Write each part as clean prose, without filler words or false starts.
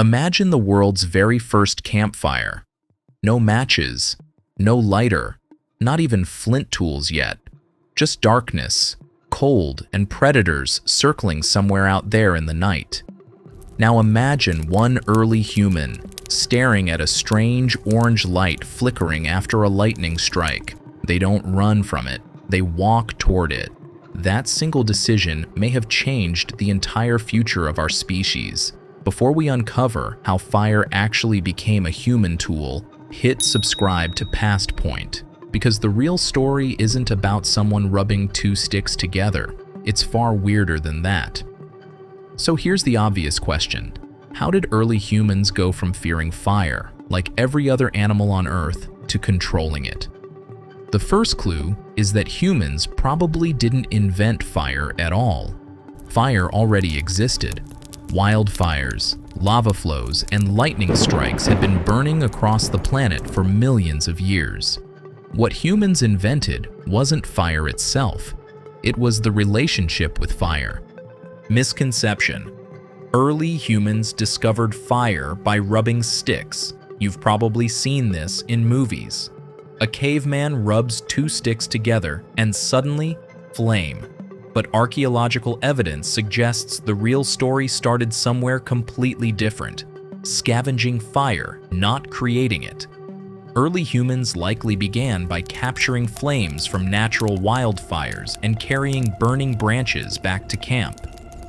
Imagine the world's very first campfire. No matches, no lighter, not even flint tools yet. Just darkness, cold, and predators circling somewhere out there in the night. Now imagine one early human staring at a strange orange light flickering after a lightning strike. They don't run from it, they walk toward it. That single decision may have changed the entire future of our species. Before we uncover how fire actually became a human tool, hit subscribe to Past Point, because the real story isn't about someone rubbing two sticks together. It's far weirder than that. So here's the obvious question. How did early humans go from fearing fire, like every other animal on Earth, to controlling it? The first clue is that humans probably didn't invent fire at all. Fire already existed. Wildfires, lava flows, and lightning strikes had been burning across the planet for millions of years. What humans invented wasn't fire itself. It was the relationship with fire. Misconception. Early humans discovered fire by rubbing sticks. You've probably seen this in movies. A caveman rubs two sticks together and suddenly, flame. But archaeological evidence suggests the real story started somewhere completely different, scavenging fire, not creating it. Early humans likely began by capturing flames from natural wildfires and carrying burning branches back to camp.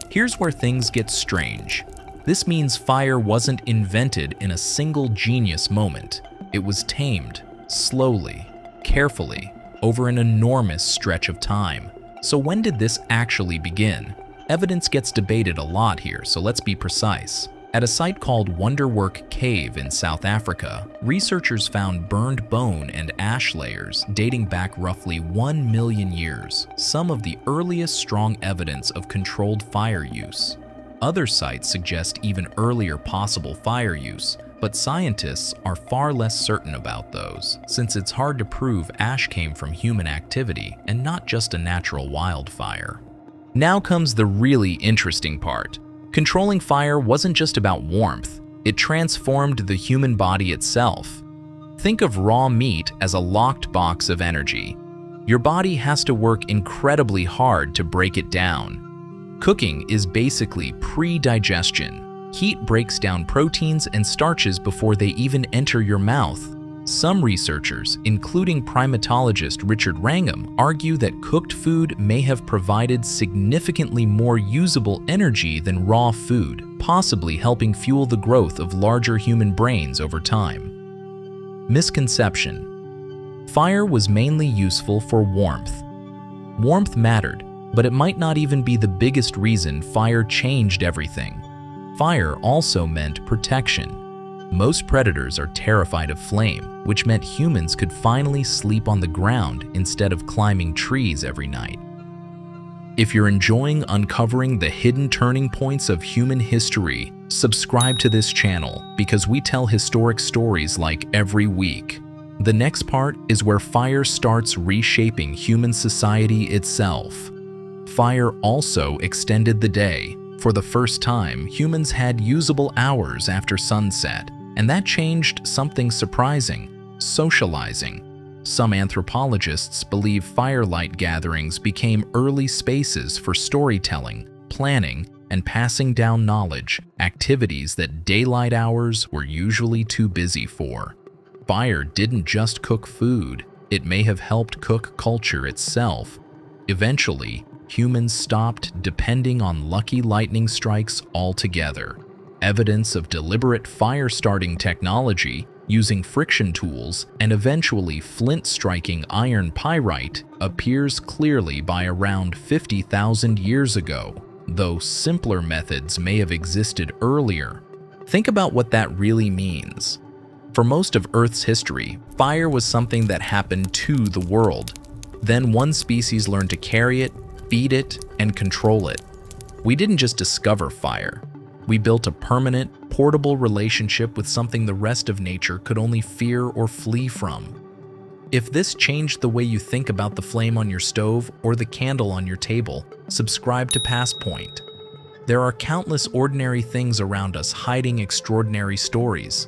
Here's where things get strange. This means fire wasn't invented in a single genius moment. It was tamed, slowly, carefully, over an enormous stretch of time. So when did this actually begin? Evidence gets debated a lot here, so let's be precise. At a site called Wonderwerk Cave in South Africa, researchers found burned bone and ash layers dating back roughly 1 million years, some of the earliest strong evidence of controlled fire use. Other sites suggest even earlier possible fire use, but scientists are far less certain about those, since it's hard to prove ash came from human activity and not just a natural wildfire. Now comes the really interesting part. Controlling fire wasn't just about warmth, it transformed the human body itself. Think of raw meat as a locked box of energy. Your body has to work incredibly hard to break it down. Cooking is basically pre-digestion. Heat breaks down proteins and starches before they even enter your mouth. Some researchers, including primatologist Richard Wrangham, argue that cooked food may have provided significantly more usable energy than raw food, possibly helping fuel the growth of larger human brains over time. Misconception. Fire was mainly useful for warmth. Warmth mattered, but it might not even be the biggest reason fire changed everything. Fire also meant protection. Most predators are terrified of flame, which meant humans could finally sleep on the ground instead of climbing trees every night. If you're enjoying uncovering the hidden turning points of human history, subscribe to this channel because we tell historic stories like every week. The next part is where fire starts reshaping human society itself. Fire also extended the day. For the first time, humans had usable hours after sunset, and that changed something surprising: socializing. Some anthropologists believe firelight gatherings became early spaces for storytelling, planning, and passing down knowledge, activities that daylight hours were usually too busy for. Fire didn't just cook food, it may have helped cook culture itself. Eventually, humans stopped depending on lucky lightning strikes altogether. Evidence of deliberate fire-starting technology, using friction tools, and eventually flint-striking iron pyrite appears clearly by around 50,000 years ago, though simpler methods may have existed earlier. Think about what that really means. For most of Earth's history, fire was something that happened to the world. Then one species learned to carry it, feed it, and control it. We didn't just discover fire. We built a permanent, portable relationship with something the rest of nature could only fear or flee from. If this changed the way you think about the flame on your stove or the candle on your table, subscribe to Past Point. There are countless ordinary things around us hiding extraordinary stories.